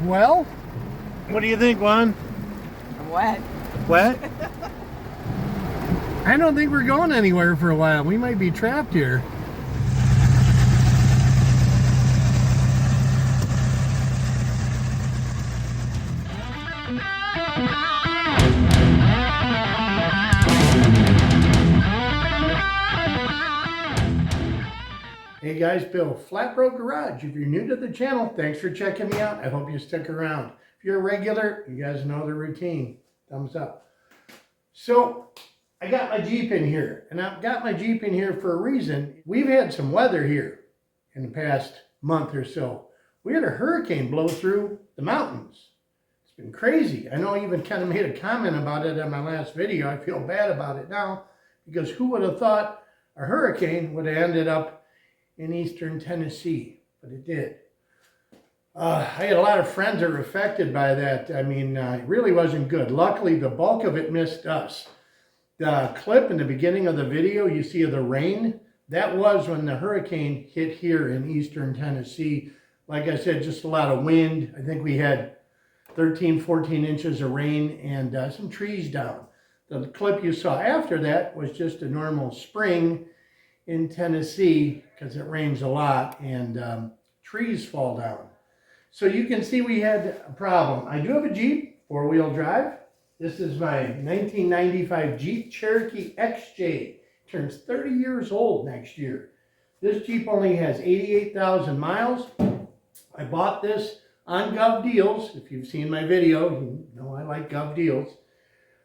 Well, what do you think, Juan? I'm wet. Wet? I don't think we're going anywhere for a while. We might be trapped here. Hey guys, Bill, Flat Broke Garage. If you're new to the channel, thanks for checking me out. I hope you stick around. If you're a regular, you guys know the routine. Thumbs up. So, I got my Jeep in here, and I've got my Jeep in here for a reason. We've had some weather here in the past month or so. We had a hurricane blow through the mountains. It's been crazy. I know I even kind of made a comment about it in my last video. I feel bad about it now, because who would have thought a hurricane would have ended up in eastern Tennessee, but it did. I had a lot of friends that were affected by that. I mean, it really wasn't good. Luckily, the bulk of it missed us. The clip in the beginning of the video you see of the rain, that was when the hurricane hit here in eastern Tennessee. Like I said, just a lot of wind. I think we had 13, 14 inches of rain and some trees down. The clip you saw after that was just a normal spring in Tennessee, because it rains a lot and trees fall down. So you can see we had a problem. I do have a Jeep, four-wheel drive. This is my 1995 Jeep Cherokee XJ. Turns 30 years old next year. This Jeep only has 88,000 miles. I bought this on Gov Deals. If you've seen my video, you know I like Gov Deals.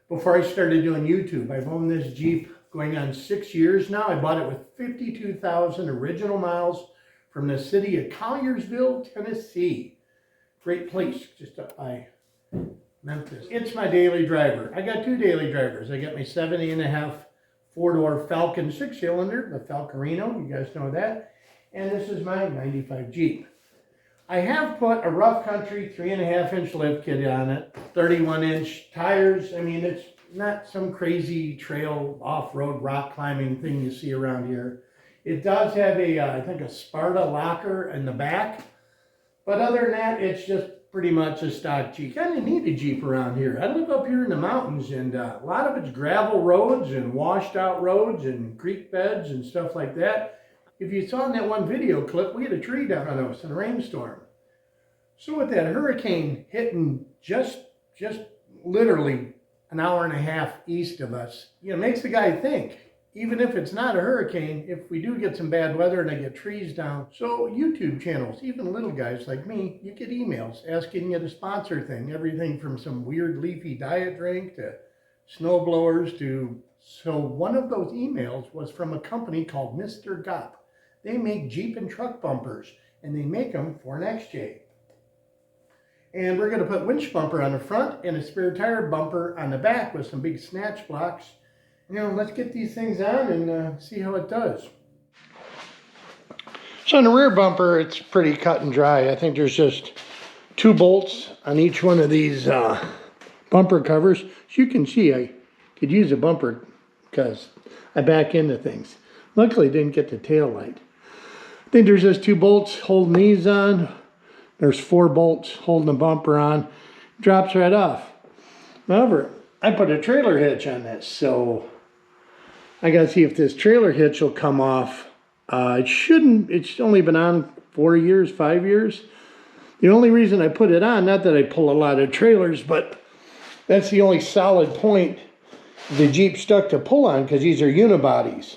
Before I started doing YouTube, I've owned this Jeep going on 6 years now. I bought it with 52,000 original miles from the city of Colliersville, Tennessee. Great place, just up by Memphis. It's my daily driver. I got two daily drivers. I got my 70.5 four-door Falcon six-cylinder, the Falcarino, you guys know that. And this is my 95 Jeep. I have put a rough country 3.5-inch lift kit on it, 31-inch tires. I mean, it's not some crazy trail off-road rock climbing thing you see around here. It does have a, I think a Sparta locker in the back. But other than that, it's just pretty much a stock Jeep. Kind of need a Jeep around here. I live up here in the mountains, and a lot of it's gravel roads and washed out roads and creek beds and stuff like that. If you saw in that one video clip, we had a tree down on us in a rainstorm. So with that hurricane hitting just literally an hour and a half east of us, you know, makes the guy think, even if it's not a hurricane, if we do get some bad weather and I get trees down. So YouTube channels, even little guys like me, you get emails asking you to sponsor thing, everything from some weird leafy diet drink to snow blowers to, so one of those emails was from a company called Mrgop. They make Jeep and truck bumpers, and they make them for an XJ. And we're going to put winch bumper on the front and a spare tire bumper on the back with some big snatch blocks. You know, let's get these things on and see how it does. So on the rear bumper, it's pretty cut and dry. I think there's just 2 bolts on each one of these bumper covers. As you can see, I could use a bumper because I back into things. Luckily, I didn't get the tail light. I think there's just 2 bolts holding these on. There's 4 bolts holding the bumper on. Drops right off. However, I put a trailer hitch on this, so I gotta see if this trailer hitch will come off. It shouldn't. It's only been on 4 years, 5 years. The only reason I put it on, not that I pull a lot of trailers, but that's the only solid point the Jeep stuck to pull on, because these are unibodies.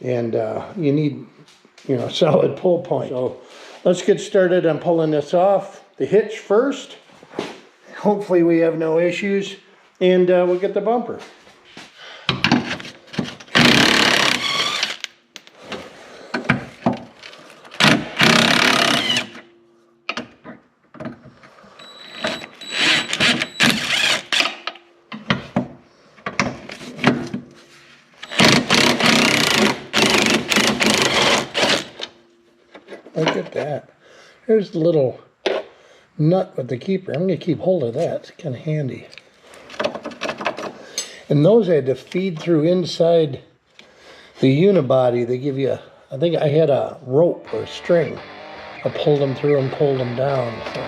And you need, you know, solid pull point. So let's get started on pulling this off. The hitch first. Hopefully we have no issues. And we'll get the bumper. Look at that. There's the little nut with the keeper. I'm going to keep hold of that. It's kind of handy. And those I had to feed through inside the unibody. They give you, I think I had a rope or a string. I pulled them through and pulled them down. So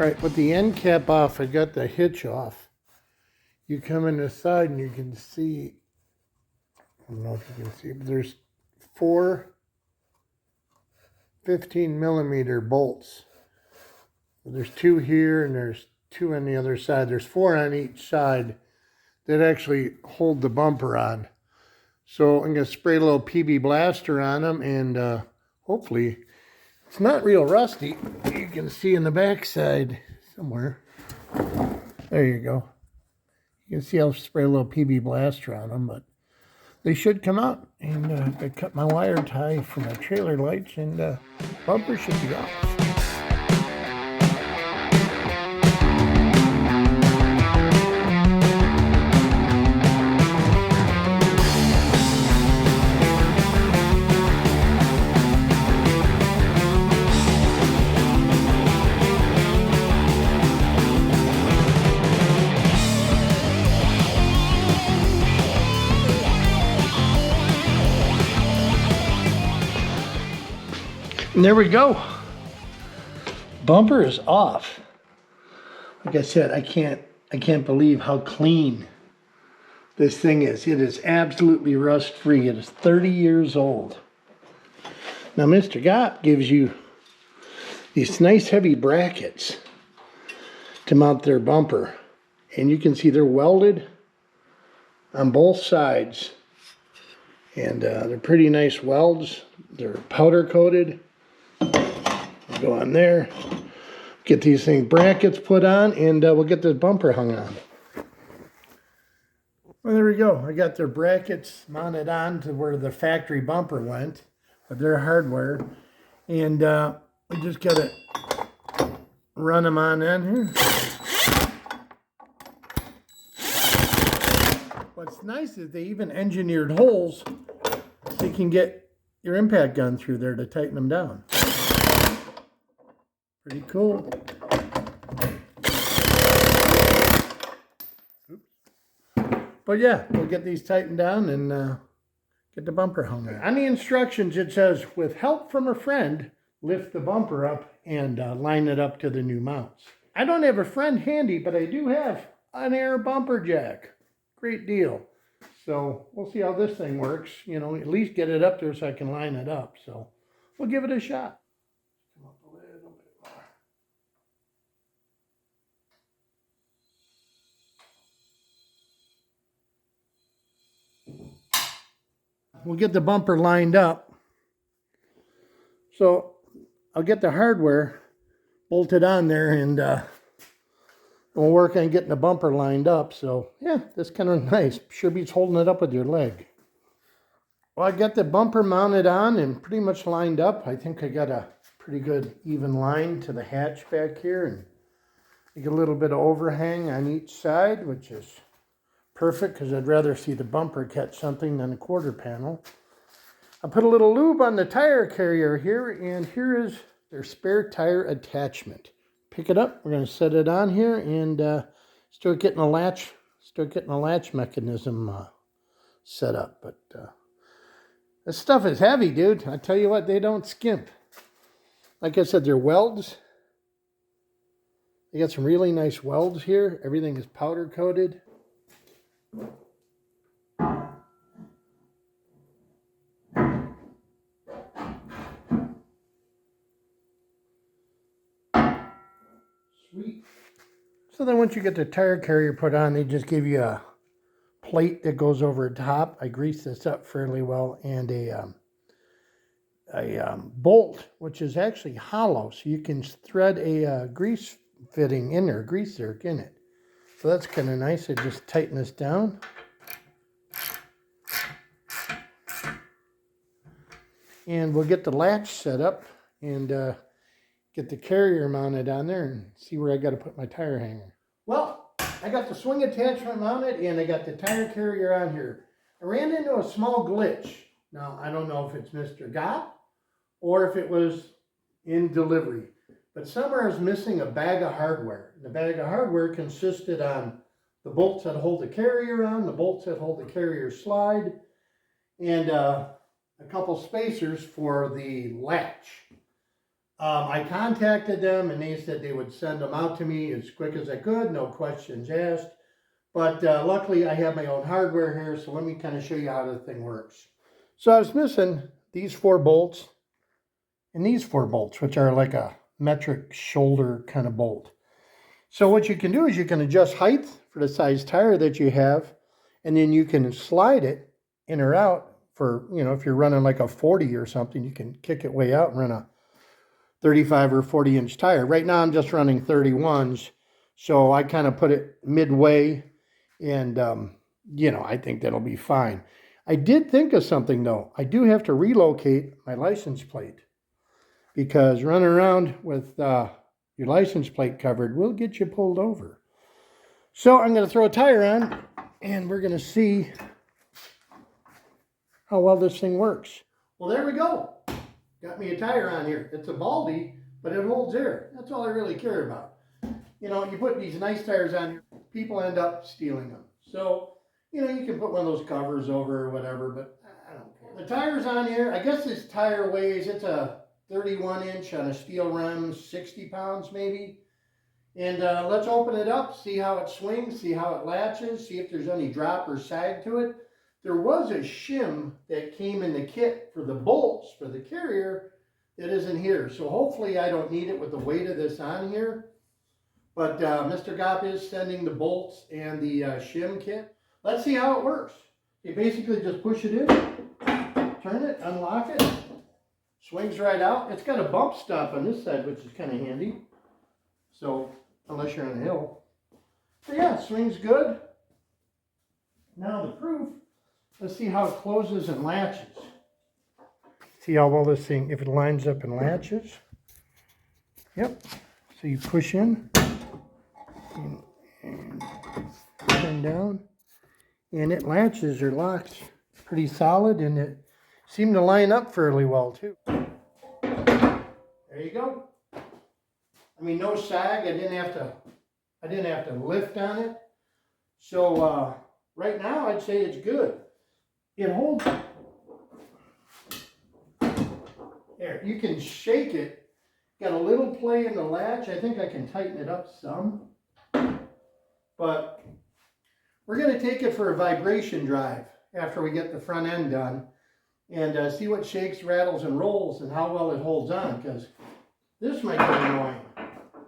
right, with the end cap off, I got the hitch off. You come in the side and you can see, I don't know if you can see, but there's 4 15mm bolts. There's 2 here and there's 2 on the other side. There's 4 on each side that actually hold the bumper on. So I'm going to spray a little PB Blaster on them, and hopefully it's not real rusty. You can see in the back side somewhere. There you go. You can see I'll spray a little PB Blaster on them, but they should come out. And I cut my wire tie for my trailer lights, and bumper should be off. And there we go. Bumper is off. Like I said, I can't believe how clean this thing is. It is absolutely rust free. It is 30 years old. Now Mrgop gives you these nice heavy brackets to mount their bumper. And you can see they're welded on both sides. And they're pretty nice welds. They're powder coated. Go on there, get these things brackets put on, and we'll get this bumper hung on. Well, there we go. I got their brackets mounted on to where the factory bumper went with their hardware, and we just gotta run them on in here. What's nice is they even engineered holes so you can get your impact gun through there to tighten them down. Pretty cool. Oops. But yeah, we'll get these tightened down and get the bumper hung on. On the instructions it says, with help from a friend, lift the bumper up and line it up to the new mounts. I don't have a friend handy, but I do have an air bumper jack. Great deal. So we'll see how this thing works. You know, at least get it up there so I can line it up. So we'll give it a shot. We'll get the bumper lined up. So I'll get the hardware bolted on there, and we'll work on getting the bumper lined up. So yeah, that's kind of nice. Sure beats holding it up with your leg. Well, I got the bumper mounted on and pretty much lined up. I think I got a pretty good even line to the hatch back here, and I get a little bit of overhang on each side, which is perfect because I'd rather see the bumper catch something than a quarter panel. I put a little lube on the tire carrier here, and here is their spare tire attachment. Pick it up. We're going to set it on here and start getting a latch mechanism set up. But this stuff is heavy, dude. I tell you what, they don't skimp. Like I said, they're welds. They got some really nice welds here. Everything is powder coated. Sweet. So then once you get the tire carrier put on, they just give you a plate that goes over the top. I greased this up fairly well, and a bolt, which is actually hollow, so you can thread a grease fitting in there, grease zerk in it. So that's kind of nice. I just tighten this down. And we'll get the latch set up and get the carrier mounted on there and see where I got to put my tire hanger. Well, I got the swing attachment mounted and I got the tire carrier on here. I ran into a small glitch. Now, I don't know if it's Mrgop or if it was in delivery, but somewhere I was missing a bag of hardware. The bag of hardware consisted on the bolts that hold the carrier on, the bolts that hold the carrier slide, and a couple spacers for the latch. I contacted them and they said they would send them out to me as quick as I could, no questions asked. But luckily I have my own hardware here, so let me kind of show you how the thing works. So I was missing these 4 bolts and these 4 bolts, which are like a metric shoulder kind of bolt. So what you can do is you can adjust height for the size tire that you have, and then you can slide it in or out for, you know, if you're running like a 40 or something, you can kick it way out and run a 35 or 40 inch tire. Right now I'm just running 31s, so I kind of put it midway, and you know, I think that'll be fine. I did think of something though. I do have to relocate my license plate, because running around with your license plate covered will get you pulled over. So I'm going to throw a tire on and we're going to see how well this thing works. Well, there we go. Got me a tire on here. It's a Baldy, but it holds air. That's all I really care about. You know, you put these nice tires on here, people end up stealing them. So, you know, you can put one of those covers over or whatever, but I don't care. The tire's on here. I guess this tire weighs, it's a 31 inch on a steel rim, 60 pounds maybe. And let's open it up, see how it swings, see how it latches, see if there's any drop or sag to it. There was a shim that came in the kit for the bolts for the carrier that isn't here. So hopefully I don't need it with the weight of this on here. But Mrgop is sending the bolts and the shim kit. Let's see how it works. You basically just push it in, turn it, unlock it, swings right out. It's got a bump stop on this side, which is kind of handy. So, unless you're on a hill. So yeah, it swings good. Now the proof. Let's see how it closes and latches. See how well this thing, if it lines up and latches. Yep. So you push in and turn down, and it latches or locks pretty solid, and it seemed to line up fairly well too. There you go. I mean, no sag. I didn't have to lift on it. So right now I'd say it's good. It holds. There, you can shake it. Got a little play in the latch. I think I can tighten it up some. But we're going to take it for a vibration drive after we get the front end done, and see what shakes, rattles, and rolls, and how well it holds on, because this might get annoying.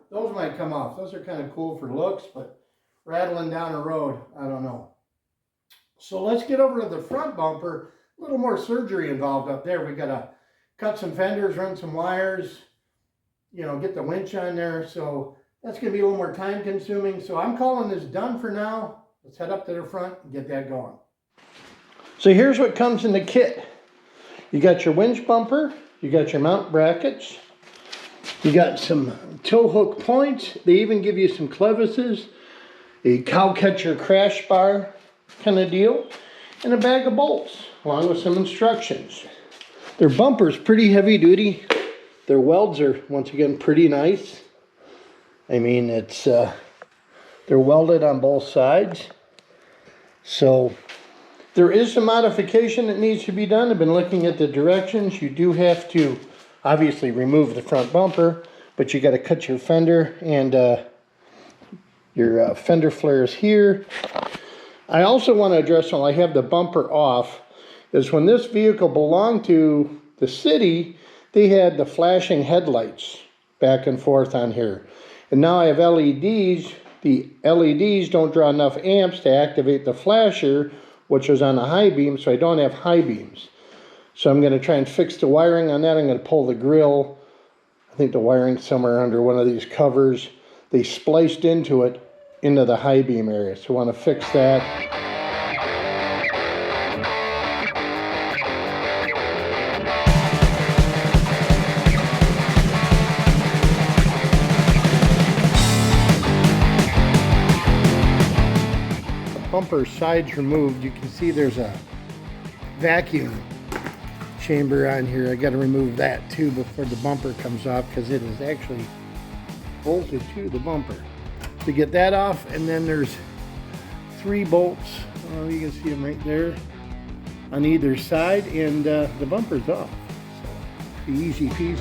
Those might come off. Those are kind of cool for looks, but rattling down a road, I don't know. So let's get over to the front bumper. A little more surgery involved up there. We got to cut some fenders, run some wires, you know, get the winch on there. So that's going to be a little more time consuming. So I'm calling this done for now. Let's head up to the front and get that going. So here's what comes in the kit. You got your winch bumper. You got your mount brackets. You got some tow hook points. They even give you some clevises, a cow catcher crash bar kind of deal, and a bag of bolts, along with some instructions. Their bumper's pretty heavy duty. Their welds are, once again, pretty nice. I mean, it's they're welded on both sides. So there is some modification that needs to be done. I've been looking at the directions. You do have to obviously remove the front bumper, but you got to cut your fender and your fender flares here. I also want to address, while I have the bumper off, is when this vehicle belonged to the city, they had the flashing headlights back and forth on here. And now I have LEDs. The LEDs don't draw enough amps to activate the flasher, which is on a high beam, so I don't have high beams. So I'm going to try and fix the wiring on that. I'm going to pull the grill. I think the wiring's somewhere under one of these covers. They spliced into it, into the high beam area. So I want to fix that. The bumper sides removed. You can see there's a vacuum chamber on here. I got to remove that too before the bumper comes off, because it is actually bolted to the bumper. To get that off, and then there's 3 bolts. Oh, you can see them right there on either side, and the bumper's off. So, easy peasy.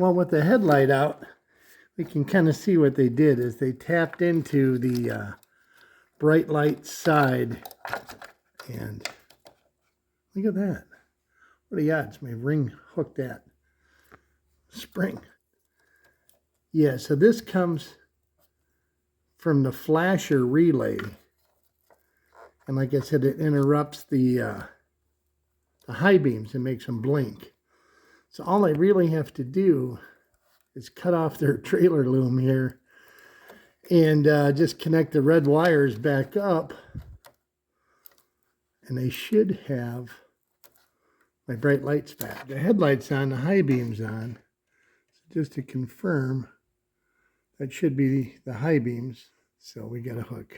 Well, with the headlight out, we can kind of see what they did is they tapped into the bright light side, and look at that. What are the odds my ring hooked that spring? Yeah, so this comes from the flasher relay, and like I said, it interrupts the high beams and makes them blink. So all I really have to do is cut off their trailer loom here and just connect the red wires back up, and they should have my bright lights back. The headlights on, the high beams on. So just to confirm, that should be the high beams. So we got to hook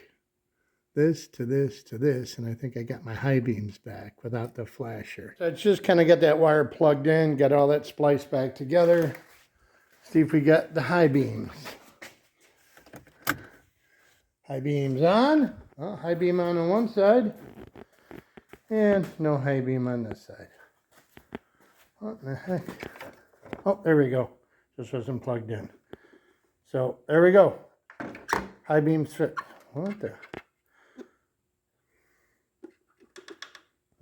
this to this to this, and I think I got my high beams back without the flasher. So it's just kind of got that wire plugged in, got all that spliced back together. See if we got the high beams. High beams on. Oh, high beam on one side, and no high beam on this side. What the heck? Oh, there we go. This wasn't plugged in. So there we go. High beams fit. What the?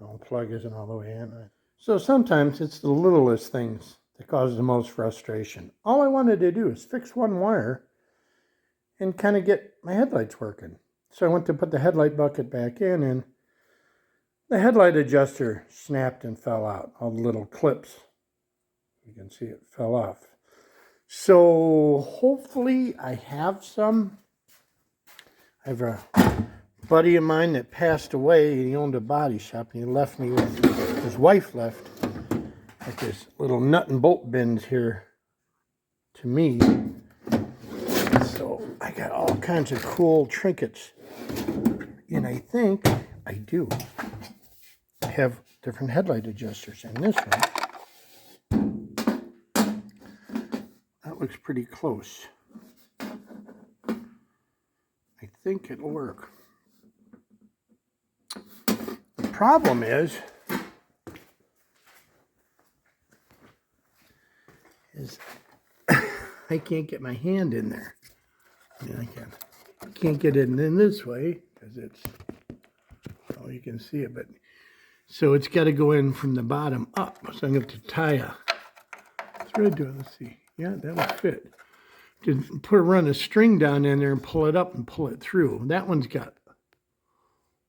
Oh, plug isn't all the way in. So sometimes it's the littlest things that cause the most frustration. All I wanted to do is fix one wire and kind of get my headlights working. So I went to put the headlight bucket back in, and the headlight adjuster snapped and fell out. All the little clips, you can see it fell off. So hopefully I have some. I have a buddy of mine that passed away. He owned a body shop, and he left me with, his wife left, like this little nut and bolt bins here to me. So I got all kinds of cool trinkets, and I think I do have different headlight adjusters. And this one, that looks pretty close. I think it'll work. The problem is I can't get my hand in there. I mean, I can't get it in this way because it's, oh, you can see it, but so it's got to go in from the bottom up. So I'm going to tie a thread to it. Let's see. Yeah, that'll fit. To run a string down in there and pull it up and pull it through. That one's got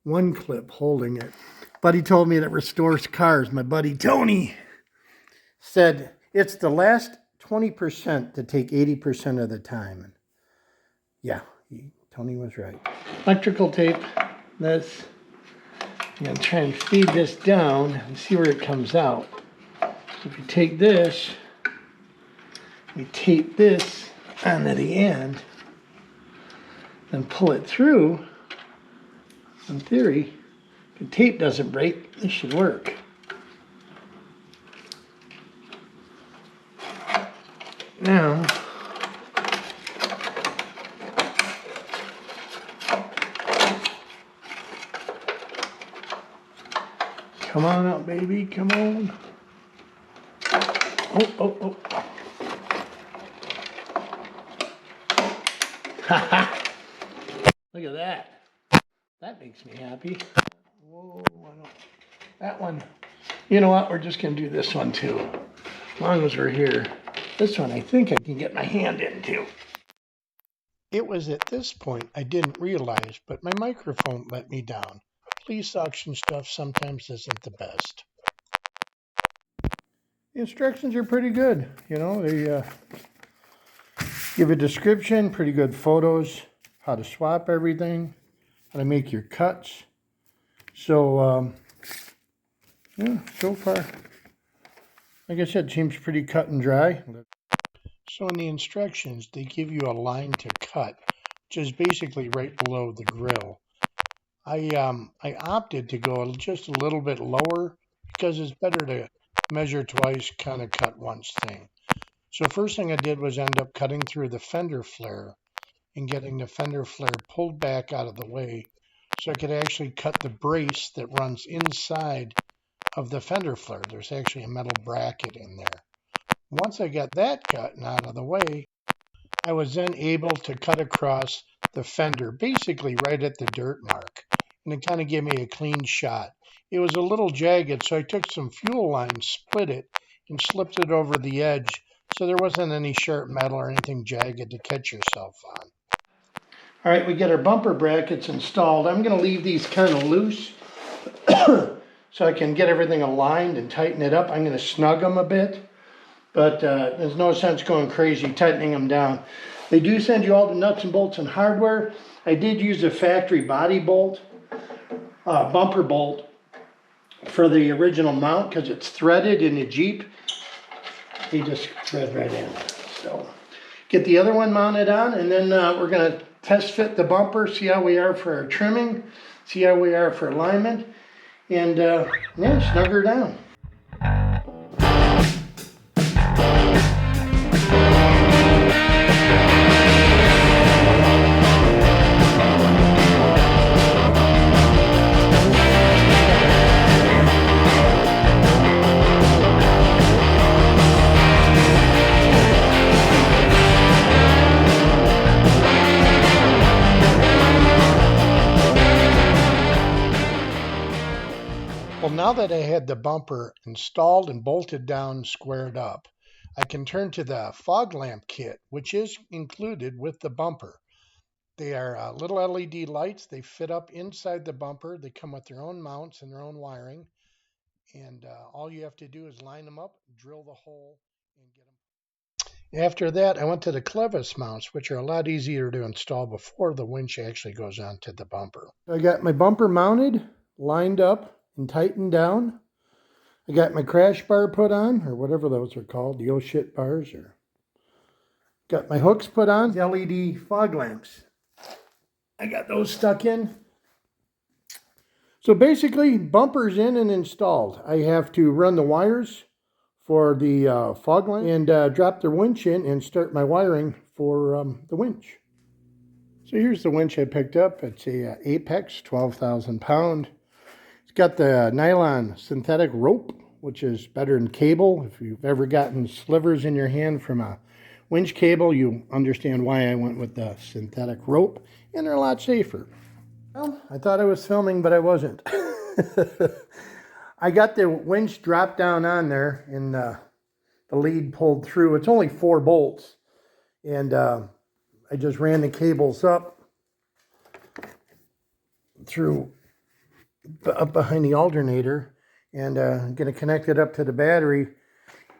one clip holding it. Buddy told me that restores cars. My buddy Tony said it's the last 20% to take 80% of the time. And yeah, Tony was right. Electrical tape. This. I'm going to try and feed this down and see where it comes out. So if we take this, we tape this onto the end and pull it through. In theory, if the tape doesn't break, this should work. Now, come on out, baby, come on. Oh. Look at that. That makes me happy. Whoa, that one. You know what? We're just going to do this one too. As long as we're here. This one I think I can get my hand into. It was at this point I didn't realize, but my microphone let me down. Police auction stuff sometimes isn't the best. The instructions are pretty good. You know, they give a description, pretty good photos, how to swap everything, how to make your cuts. So, yeah, so far, like I said, seems pretty cut and dry. So in the instructions, they give you a line to cut, which is basically right below the grill. I opted to go just a little bit lower because it's better to measure twice, kind of cut once thing. So first thing I did was end up cutting through the fender flare and getting the fender flare pulled back out of the way so I could actually cut the brace that runs inside of the fender flare. There's actually a metal bracket in there. Once I got that cut and out of the way, I was then able to cut across the fender, basically right at the dirt mark. And it kind of gave me a clean shot. It was a little jagged, so I took some fuel lines, split it, and slipped it over the edge so there wasn't any sharp metal or anything jagged to catch yourself on. All right, we get our bumper brackets installed. I'm going to leave these kind of loose so I can get everything aligned and tighten it up. I'm going to snug them a bit, but there's no sense going crazy tightening them down. They do send you all the nuts and bolts and hardware. I did use a factory body bolt, bumper bolt, for the original mount because it's threaded in the Jeep. They just thread right in. So get the other one mounted on, and then we're going to test fit the bumper, see how we are for our trimming, see how we are for alignment, and yeah, snug her down. Well, now that I had the bumper installed and bolted down, squared up, I can turn to the fog lamp kit, which is included with the bumper. They are little LED lights. They fit up inside the bumper. They come with their own mounts and their own wiring. And all you have to do is line them up, drill the hole, and get them. After that, I went to the clevis mounts, which are a lot easier to install before the winch actually goes onto the bumper. I got my bumper mounted, lined up, and tightened down. I got my crash bar put on, or whatever those are called, the oh shit bars. Or got my hooks put on, the LED fog lamps. I got those stuck in. So basically, bumper's in and installed. I have to run the wires for the fog lamp and drop the winch in and start my wiring for the winch. So here's the winch I picked up. It's a Apex 12,000 pound. It's got the nylon synthetic rope, which is better than cable. If you've ever gotten slivers in your hand from a winch cable, you understand why I went with the synthetic rope, and they're a lot safer. Well, I thought I was filming, but I wasn't. I got the winch dropped down on there, and the lead pulled through. It's only 4 bolts, and I just ran the cables up through up behind the alternator, and I'm going to connect it up to the battery.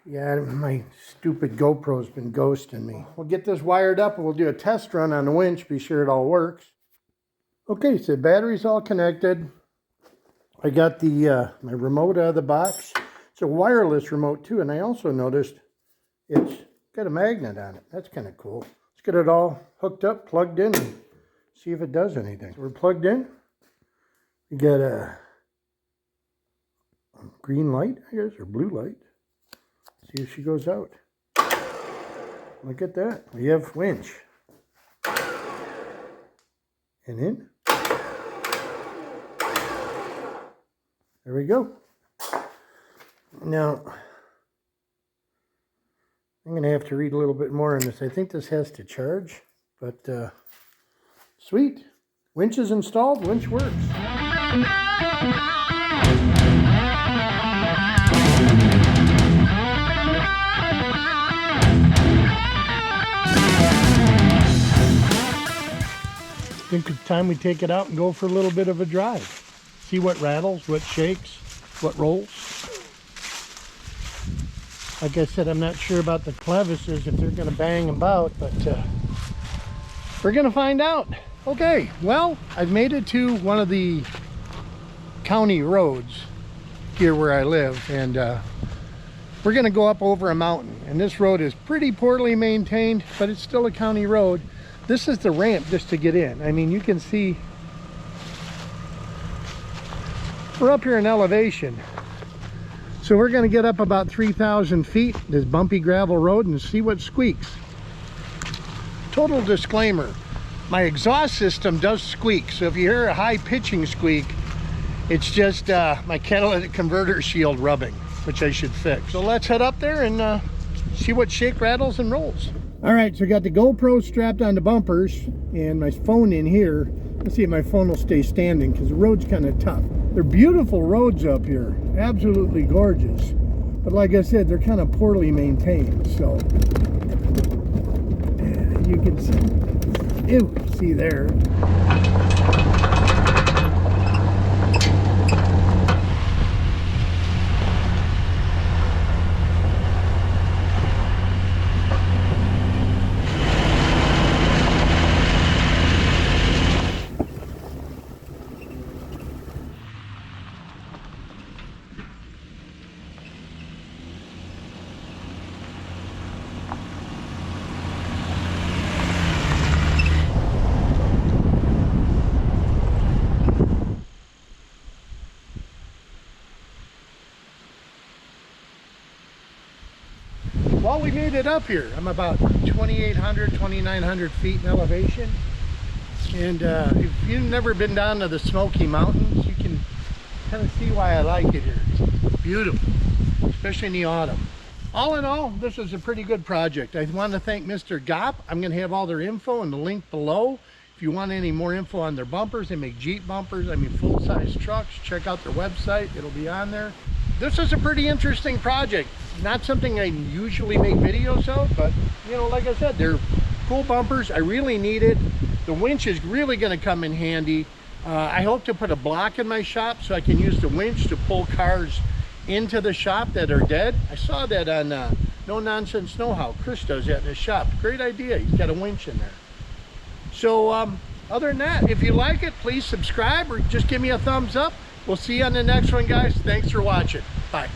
Yeah, my stupid GoPro's been ghosting me. We'll get this wired up and we'll do a test run on the winch, be sure it all works. Okay, so the battery's all connected. I got the my remote out of the box. It's a wireless remote too, and I also noticed it's got a magnet on it. That's kind of cool. Let's get it all hooked up, plugged in, and see if it does anything. So we're plugged in. We got a green light, I guess, or blue light. See if she goes out. Look at that. We have winch. And in. There we go. Now, I'm going to have to read a little bit more on this. I think this has to charge, but sweet. Winch is installed. Winch works. I think it's time we take it out and go for a little bit of a drive. See what rattles, what shakes, what rolls. Like I said, I'm not sure about the clevises, if they're going to bang about, but we're going to find out. Okay, well, I've made it to one of the county roads here where I live, and we're going to go up over a mountain. And this road is pretty poorly maintained, but it's still a county road. This is the ramp just to get in. I mean, you can see we're up here in elevation. So we're going to get up about 3,000 feet, this bumpy gravel road, and see what squeaks. Total disclaimer, my exhaust system does squeak. So if you hear a high pitching squeak, it's just my catalytic converter shield rubbing, which I should fix. So let's head up there and see what shake, rattles, and rolls. All right, so I got the GoPro strapped on the bumpers and my phone in here. Let's see if my phone will stay standing because the road's kind of tough. They're beautiful roads up here, absolutely gorgeous. But like I said, they're kind of poorly maintained, so you can see there. Well, we made it up here. I'm about 2,800, 2,900 feet in elevation. And if you've never been down to the Smoky Mountains, you can kind of see why I like it here. It's beautiful, especially in the autumn. All in all, this is a pretty good project. I want to thank Mrgop. I'm going to have all their info in the link below. If you want any more info on their bumpers, they make Jeep bumpers, I mean full-size trucks. Check out their website, it'll be on there. This is a pretty interesting project. Not something I usually make videos of, but you know, like I said, they're cool bumpers. I really need it. The winch is really going to come in handy. I hope to put a block in my shop so I can use the winch to pull cars into the shop that are dead. I saw that on No Nonsense Know-How. Chris does that in his shop. Great idea. He's got a winch in there. So other than that, if you like it, please subscribe or just give me a thumbs up. We'll see you on the next one, guys. Thanks for watching. Bye.